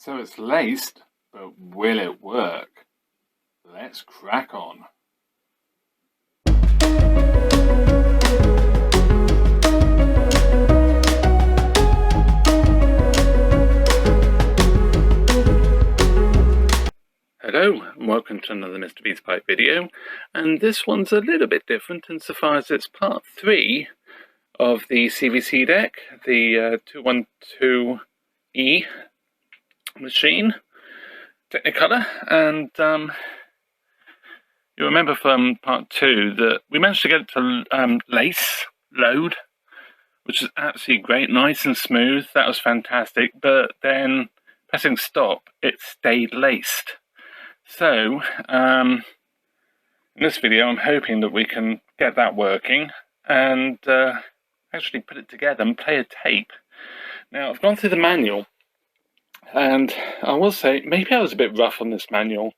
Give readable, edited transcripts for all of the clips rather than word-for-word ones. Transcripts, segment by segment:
So it's laced, but will it work? Let's crack on. Hello and welcome to another Mr. Beats Pipe video, and this one's a little bit different insofar as it's part 3 of the CVC deck, the 212E machine, Technicolor, and you remember from part 2 that we managed to get it to load, which is absolutely great, nice and smooth. That was fantastic, but then pressing stop, it stayed laced. So, in this video I'm hoping that we can get that working and actually put it together and play a tape. Now, I've gone through the manual, and I will say maybe I was a bit rough on this manual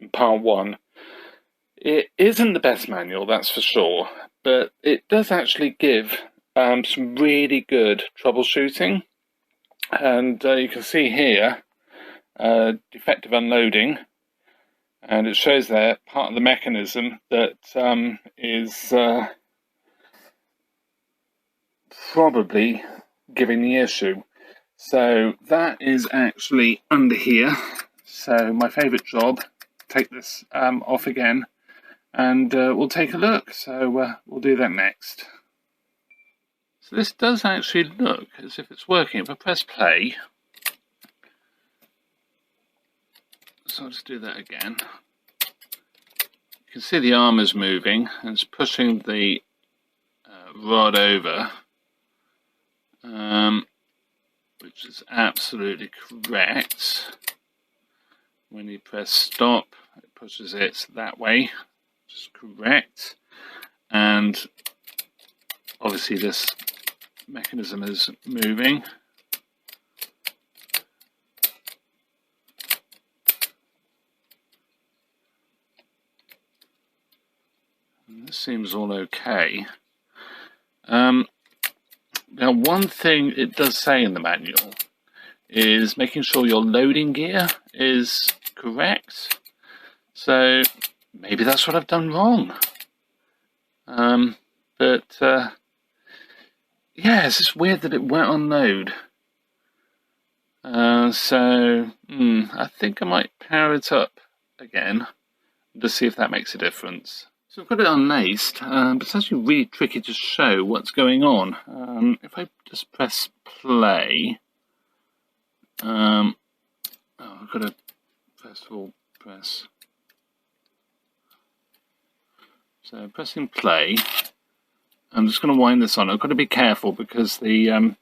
in part 1. It isn't the best manual, that's for sure, but it does actually give some really good troubleshooting. And you can see here defective unloading, and it shows there part of the mechanism that is probably giving the issue. So that is actually under here. So my favourite job, take this off again, and we'll take a look. So we'll do that next. So this does actually look as if it's working. If I press play, so I'll just do that again. You can see the arm is moving and it's pushing the rod over, which is absolutely correct. When you press stop, it pushes it that way, which is correct. And obviously this mechanism is moving. And this seems all okay. Now, one thing it does say in the manual is making sure your loading gear is correct. So maybe that's what I've done wrong. Yeah, it's just weird that it won't unload. I think I might power it up again to see if that makes a difference. So I've got it unlaced, but it's actually really tricky to show what's going on. If I just press play, I've got to first of all press. So pressing play, I'm just going to wind this on. I've got to be careful because the in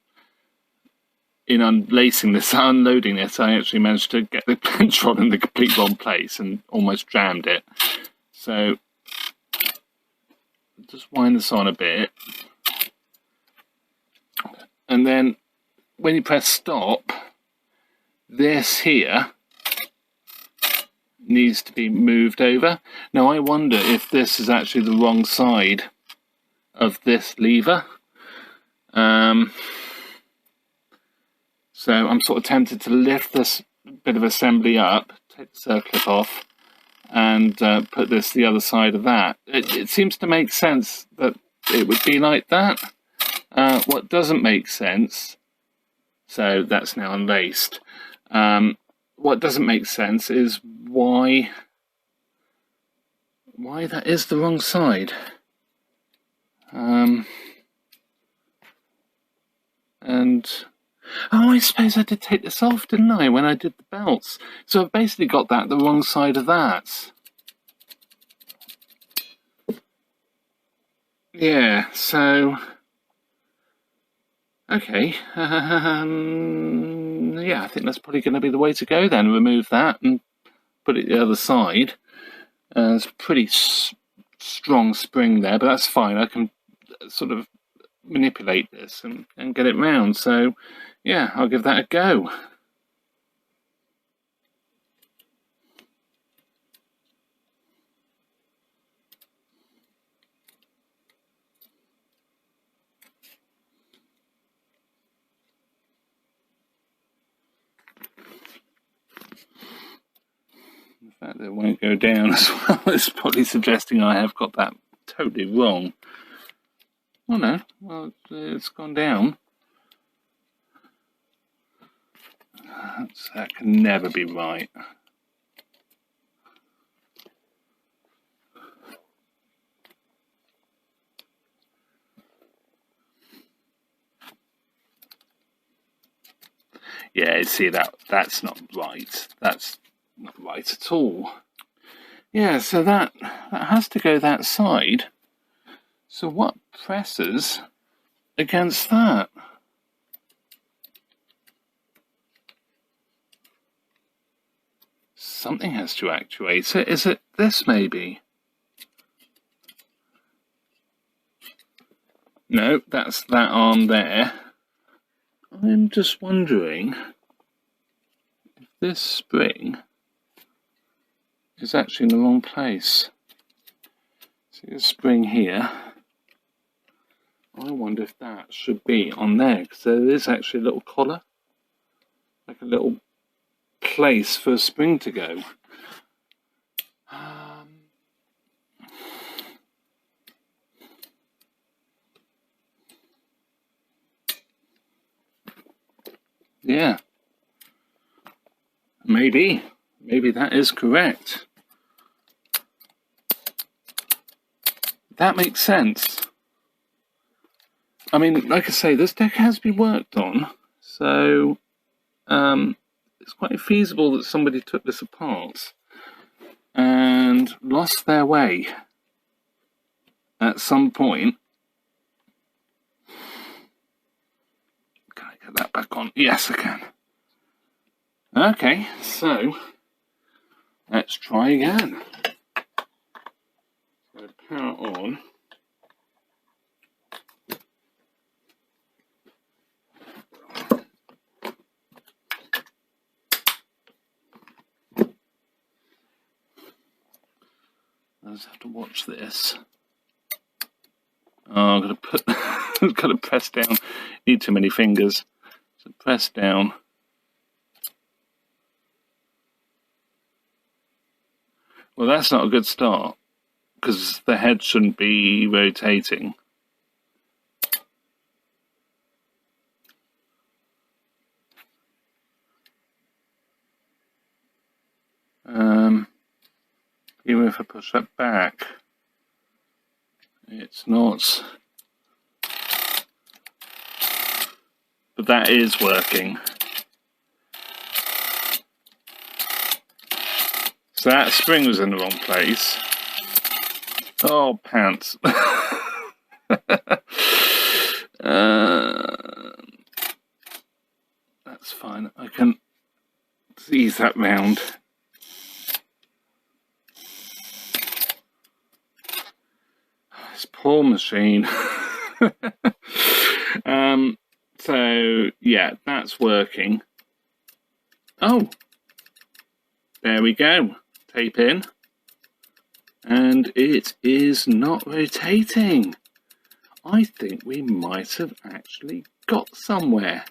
unlacing this, unloading this, I actually managed to get the control in the complete wrong place and almost jammed it. So just wind this on a bit, and then when you press stop, this here needs to be moved over. Now I wonder if this is actually the wrong side of this lever. So I'm sort of tempted to lift this bit of assembly up, take the circlip off, and put this the other side of that. It seems to make sense that it would be like that. What doesn't make sense, so that's now unlaced. What doesn't make sense is why that is the wrong side. Oh, I suppose I did take this off, didn't I, when I did the belts? So I've basically got that the wrong side of that. Yeah, so okay. Yeah, I think that's probably going to be the way to go then. Remove that and put it the other side. There's a pretty strong spring there, but that's fine. I can sort of manipulate this and get it round. So yeah, I'll give that a go. The fact that it won't go down as well is probably suggesting I have got that totally wrong. Oh no, well, it's gone down. That can never be right. Yeah, see, that's not right. That's not right at all. Yeah, so that has to go that side. So what presses against that? Something has to actuate it. Is it this maybe? No, that's that arm there. I'm just wondering if this spring is actually in the wrong place. See the spring here? I wonder if that should be on there, because there is actually a little collar, like a little place for a spring to go. Yeah, maybe that is correct. That makes sense. I mean, like I say, this deck has been worked on, so it's quite feasible that somebody took this apart and lost their way at some point. Can I get that back on? Yes, I can. Okay, so let's try again. So power on. I just have to watch this. Oh, I'm gonna put, gotta press down. Need too many fingers. So press down. Well, that's not a good start, because the head shouldn't be rotating. Even if I push that back, it's not. But that is working. So that spring was in the wrong place. Oh, pants. That's fine. I can ease that round. This poor machine. So yeah, that's working. Oh, there we go. Tape in, and it is not rotating. I think we might have actually got somewhere.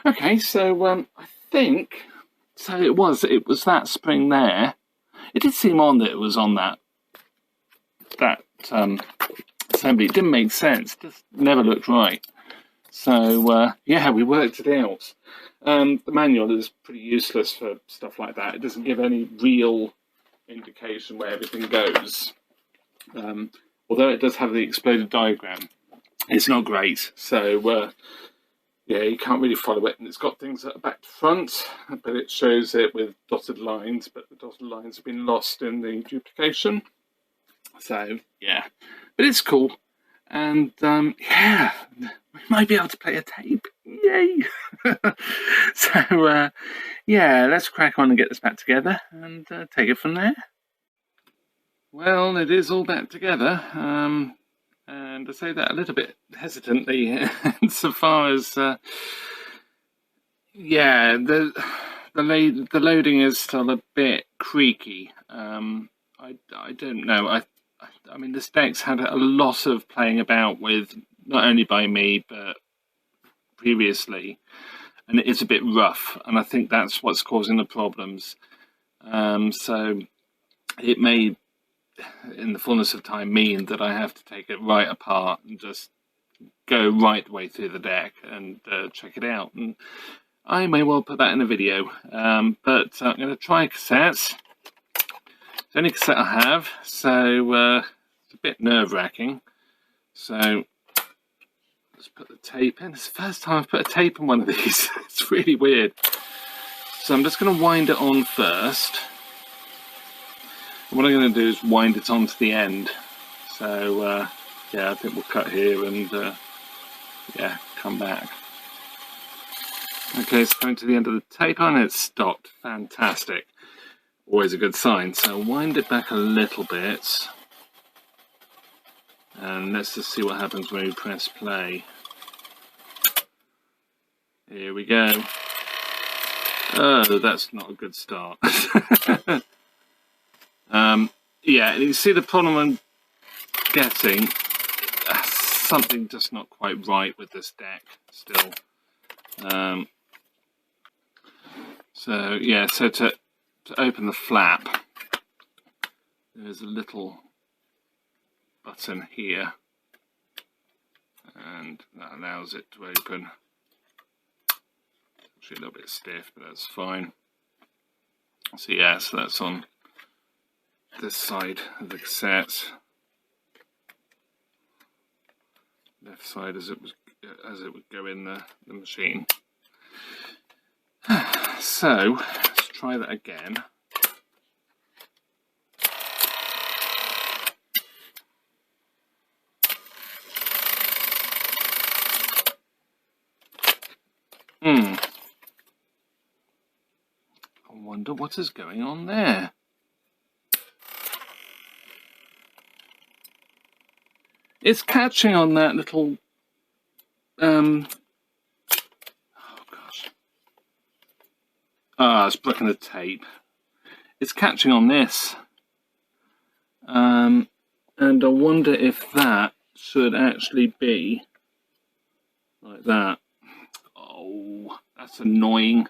Okay, so I think so. It was that spring there. It did seem on that it was on that assembly. It didn't make sense. Just never looked right. So yeah, we worked it out. The manual is pretty useless for stuff like that. It doesn't give any real indication where everything goes. Although it does have the exploded diagram, it's not great. So yeah, you can't really follow it. And it's got things that are back to front, but it shows it with dotted lines, but the dotted lines have been lost in the duplication. So yeah, but it's cool. And yeah, we might be able to play a tape. Yay! So yeah, let's crack on and get this back together and take it from there. Well, it is all back together, and I say that a little bit hesitantly, insofar as yeah, the loading is still a bit creaky. I don't know. I mean, this deck's had a lot of playing about with, not only by me, but previously, and it is a bit rough, and I think that's what's causing the problems. So it may, in the fullness of time, mean that I have to take it right apart and just go right the way through the deck and check it out. And I may well put that in a video, but I'm going to try cassettes. It's the only cassette I have, so it's a bit nerve-wracking. So let's put the tape in. It's the first time I've put a tape in one of these. It's really weird. So I'm just going to wind it on first. And what I'm going to do is wind it on to the end. So yeah, I think we'll cut here and yeah, come back. Okay, it's going to the end of the tape and it's stopped. Fantastic. Always a good sign. So wind it back a little bit. And let's just see what happens when we press play. Here we go. Oh, that's not a good start. Yeah, you see the problem I'm getting. Something just not quite right with this deck still. So yeah, so to open the flap, there's a little button here, and that allows it to open. Actually a little bit stiff, but that's fine. So yeah, so that's on this side of the cassette. Left side as it would go in the machine. So let's try that again. I wonder what is going on there. It's catching on that little oh gosh. It's blocking the tape. It's catching on this. And I wonder if that should actually be like that. Oh, that's annoying.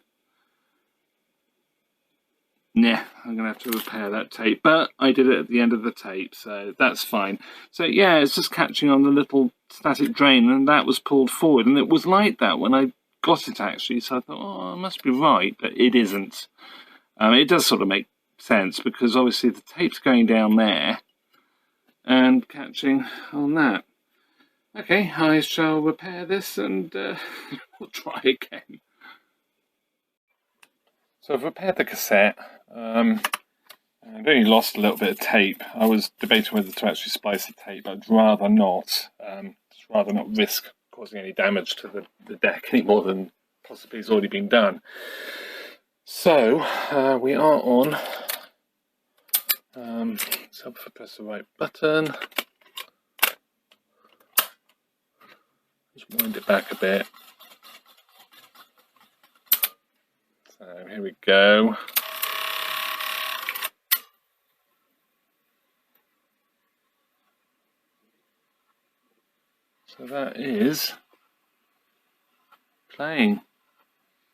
Nah, I'm going to have to repair that tape, but I did it at the end of the tape, so that's fine. So yeah, it's just catching on the little static drain, and that was pulled forward, and it was like that when I got it actually, so I thought, oh, I must be right, but it isn't. It does sort of make sense, because obviously the tape's going down there, and catching on that. Okay, I shall repair this, and we'll try again. So I've repaired the cassette. I've only lost a little bit of tape. I was debating whether to actually splice the tape. I'd rather not. Just rather not risk causing any damage to the deck any more than possibly has already been done. So we are on. So if I press the right button, just wind it back a bit. So here we go. So that is playing.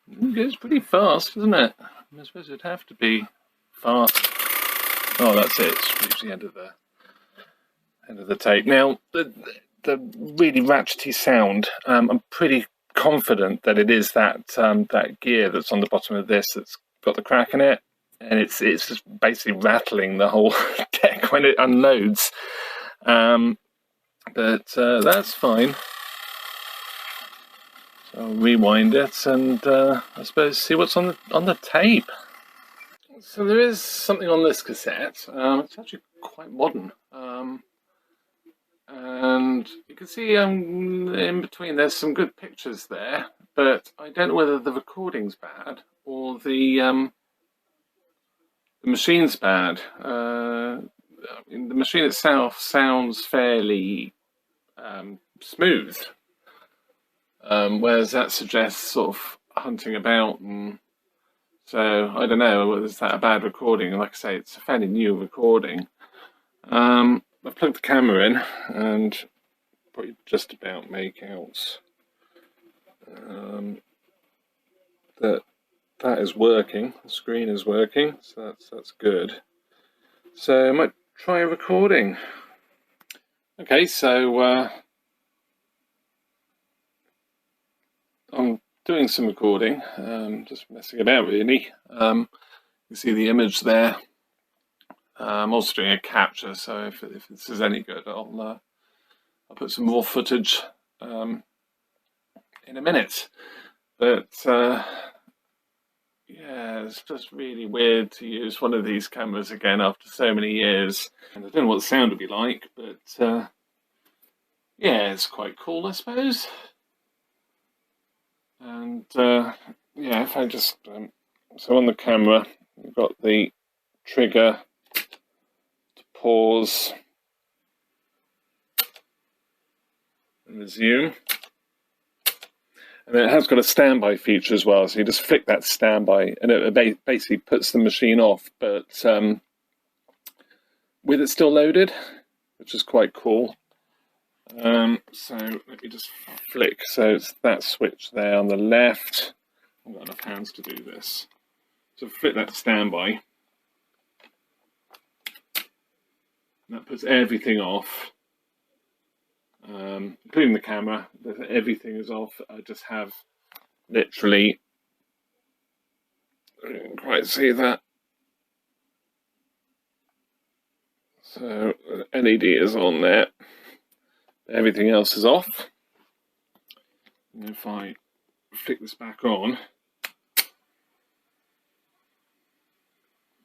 It goes pretty fast, doesn't it? I suppose it'd have to be fast. Oh, that's it. It's reached the end of the tape. Now, the really ratchety sound. I'm pretty confident that it is that that gear that's on the bottom of this that's got the crack in it, and it's just basically rattling the whole deck when it unloads. But that's fine. So I'll rewind it and I suppose see what's on the tape. So there is something on this cassette. It's actually quite modern. And you can see in between there's some good pictures there, but I don't know whether the recording's bad or the machine's bad. I mean, the machine itself sounds fairly smooth, whereas that suggests sort of hunting about, and so I don't know whether is that a bad recording. Like I say, it's a fairly new recording. I've plugged the camera in and probably just about make out that that is working. The screen is working, so that's good. So I might try recording. Okay, so I'm doing some recording, just messing about really. You see the image there. I'm also doing a capture, so if this is any good, I'll put some more footage in a minute. But yeah, it's just really weird to use one of these cameras again after so many years. And I don't know what the sound would be like, but yeah, it's quite cool, I suppose. And yeah, if I just so on the camera, we've got the trigger to pause and resume. And then it has got a standby feature as well, so you just flick that standby and it basically puts the machine off, but with it still loaded, which is quite cool. So let me just flick, so it's that switch there on the left. I've got enough hands to do this. So flick that standby. And that puts everything off. Including the camera, everything is off. I just have literally, I didn't quite see that. So LED is on there. Everything else is off. And if I flick this back on, it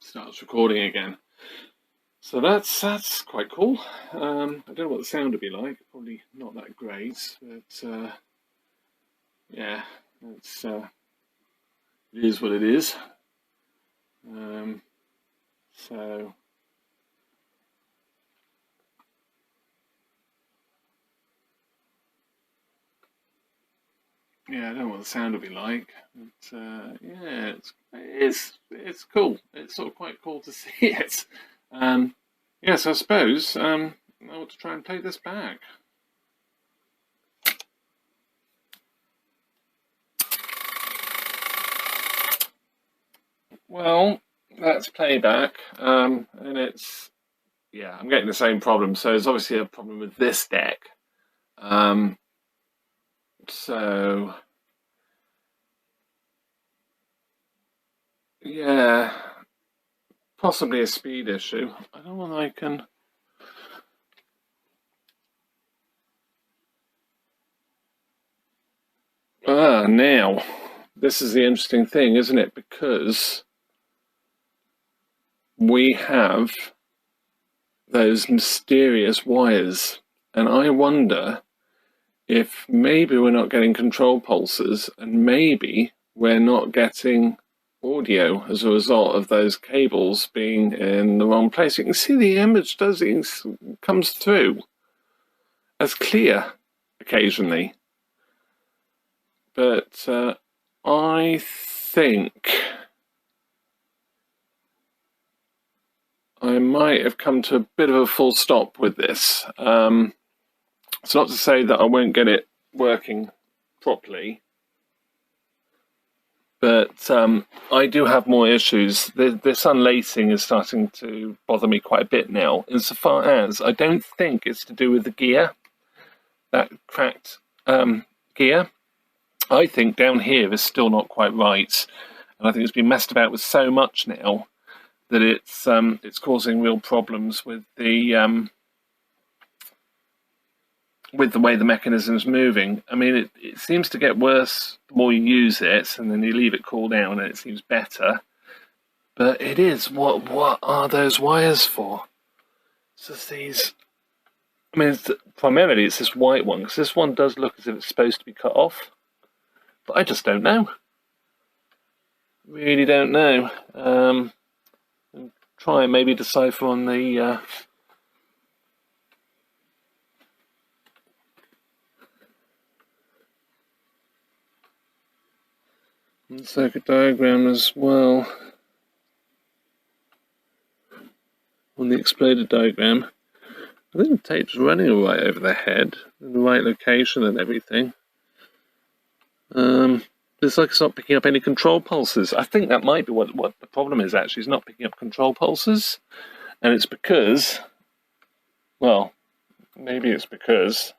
starts recording again. So that's quite cool. I don't know what the sound would be like. Probably not that great, but yeah, it's it is what it is. So yeah, I don't know what the sound would be like, but yeah, it's cool. It's sort of quite cool to see it. Yeah, so I suppose I want to try and play this back. Well, that's playback, and it's, yeah, I'm getting the same problem. So there's obviously a problem with this deck. So yeah, possibly a speed issue. I don't know if I can. Now, this is the interesting thing, isn't it? Because we have those mysterious wires, and I wonder if maybe we're not getting control pulses, and maybe we're not getting audio as a result of those cables being in the wrong place. You can see the image comes through as clear occasionally, but I think I might have come to a bit of a full stop with this. It's not to say that I won't get it working properly, but I do have more issues. This unlacing is starting to bother me quite a bit now, insofar as I don't think it's to do with the gear, that cracked gear. I think down here is still not quite right, and I think it's been messed about with so much now that it's causing real problems with the way the mechanism's moving. I mean, it seems to get worse the more you use it, and then you leave it cool down and it seems better. But it is, what are those wires for? It's just these, I mean, primarily it's this white one, because this one does look as if it's supposed to be cut off. But I just don't know. Really don't know. Try and maybe decipher on the circuit diagram as well. On the exploded diagram, I think the tape's running right over the head, in the right location and everything. it's like it's not picking up any control pulses. I think that might be what the problem is, actually. It's not picking up control pulses. And it's because, well, maybe it's because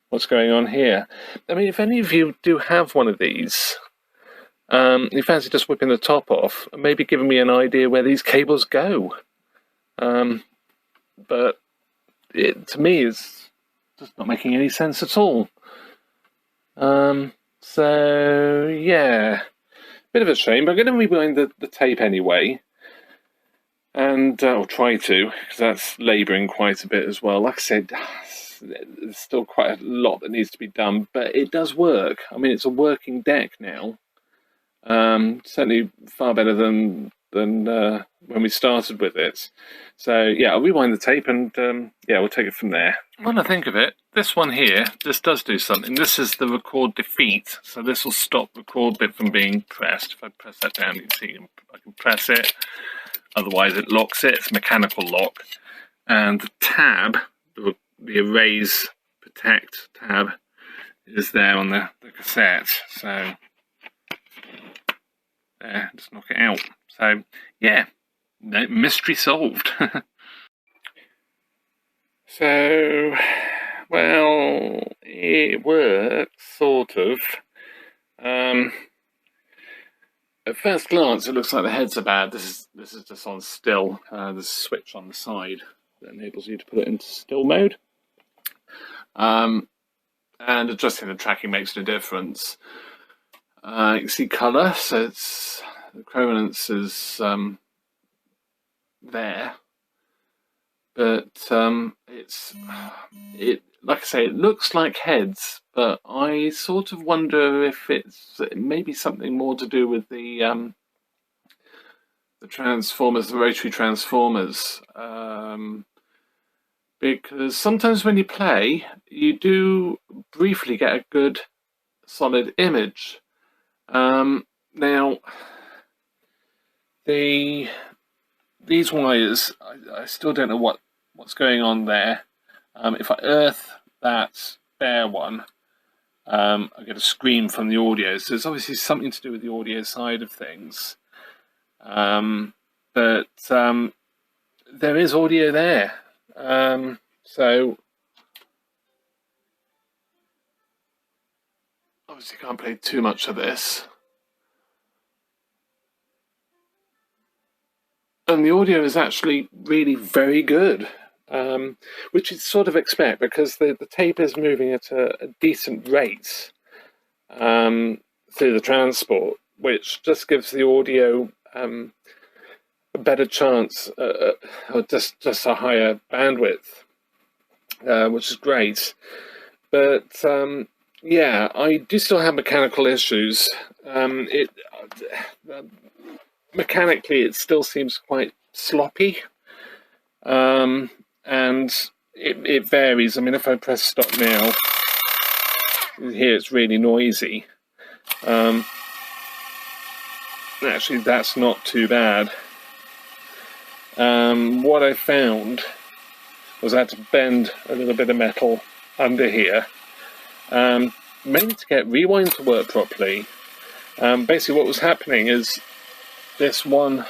what's going on here. I mean, if any of you do have one of these, you fancy just whipping the top off, and maybe giving me an idea where these cables go. But it, to me, is just not making any sense at all. So, yeah, bit of a shame, but I'm going to rewind the tape anyway. And I'll try to, because that's labouring quite a bit as well. Like I said, there's still quite a lot that needs to be done, but it does work. I mean, it's a working deck now. Certainly far better than when we started with it. So yeah, I'll rewind the tape and yeah, we'll take it from there. When I think of it, this one here, this does do something. This is the record defeat, so this will stop the record bit from being pressed. If I press that down, you can see I can press it. Otherwise it locks it. It's a mechanical lock. And the tab, the erase protect tab, is there on the cassette. So there, just knock it out. So yeah, no, mystery solved. So, well, it works, sort of. At first glance, it looks like the heads are bad. This is just on still. There's a switch on the side that enables you to put it into still mode. And adjusting the tracking makes no difference. You can see colour, so it's the chrominance is there, but it like I say, it looks like heads, but I sort of wonder if it's maybe something more to do with the transformers, the rotary transformers, because sometimes when you play, you do briefly get a good solid image. Now, these wires, I still don't know what's going on there. If I earth that bare one, I get a scream from the audio. So there's obviously something to do with the audio side of things. But there is audio there. So obviously can't play too much of this. And the audio is actually really very good, which you'd sort of expect because the tape is moving at a decent rate through the transport, which just gives the audio a better chance, or just a higher bandwidth, which is great. But yeah, I do still have mechanical issues. Mechanically, it still seems quite sloppy, and it varies. I mean, if I press stop now, here it's really noisy. Actually, that's not too bad. What I found was I had to bend a little bit of metal under here, mainly to get rewind to work properly. Basically, what was happening is this one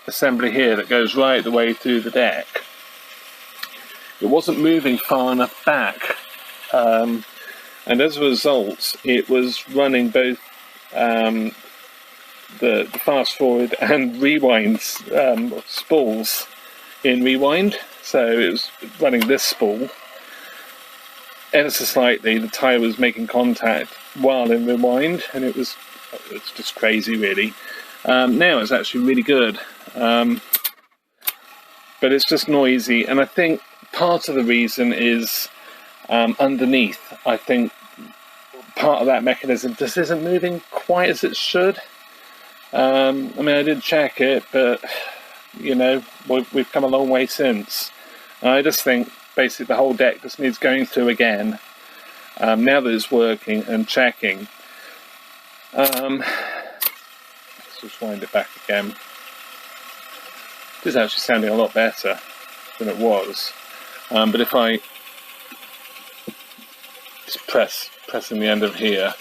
assembly here that goes right the way through the deck, it wasn't moving far enough back, and as a result it was running both the fast forward and rewind spools in rewind. So it was running this spool ever so slightly, the tyre was making contact while in rewind, and it's just crazy really. Now it's actually really good, but it's just noisy, and I think part of the reason is underneath. I think part of that mechanism just isn't moving quite as it should. I mean, I did check it, but you know, we've come a long way since. I just think basically the whole deck just needs going through again, now that it's working, and checking. Let's just wind it back again. It is actually sounding a lot better than it was. But if I just pressing the end of here,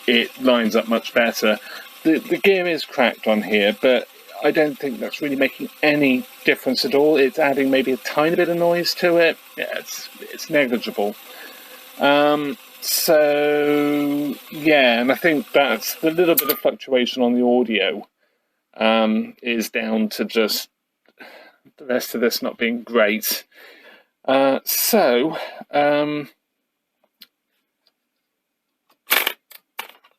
it lines up much better. The gear is cracked on here, but I don't think that's really making any difference at all. It's adding maybe a tiny bit of noise to it. Yeah, it's negligible. So yeah, and I think that's the little bit of fluctuation on the audio is down to just the rest of this not being great. So I'm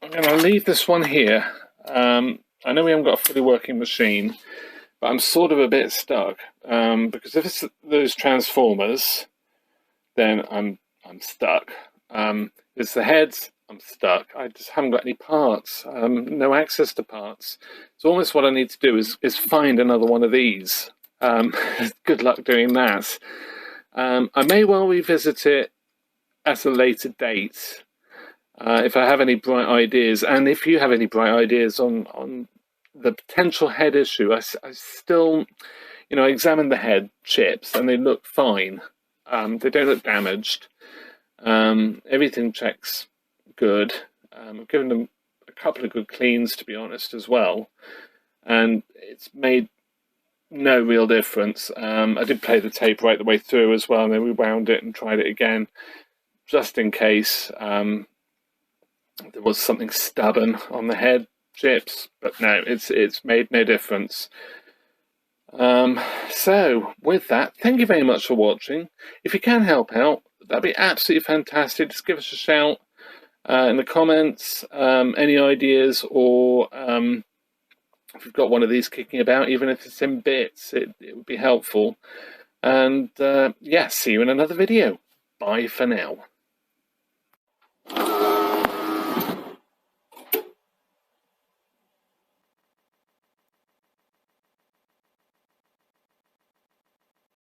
going to leave this one here. I know we haven't got a fully working machine, but I'm sort of a bit stuck because if it's those transformers, then I'm stuck. If it's the heads, I'm stuck. I just haven't got any parts, no access to parts. So almost what I need to do is find another one of these. Good luck doing that. I may well revisit it at a later date if I have any bright ideas, and if you have any bright ideas on the potential head issue. I still, you know, I examined the head chips and they look fine. They don't look damaged. Everything checks good. I've given them a couple of good cleans, to be honest, as well, and it's made no real difference. I did play the tape right the way through as well, and then we wound it and tried it again, just in case there was something stubborn on the head chips, but no, it's made no difference. So with that, thank you very much for watching. If you can help out, that'd be absolutely fantastic. Just give us a shout in the comments, any ideas, or if you've got one of these kicking about, even if it's in bits, it would be helpful. And yeah, see you in another video. Bye for now.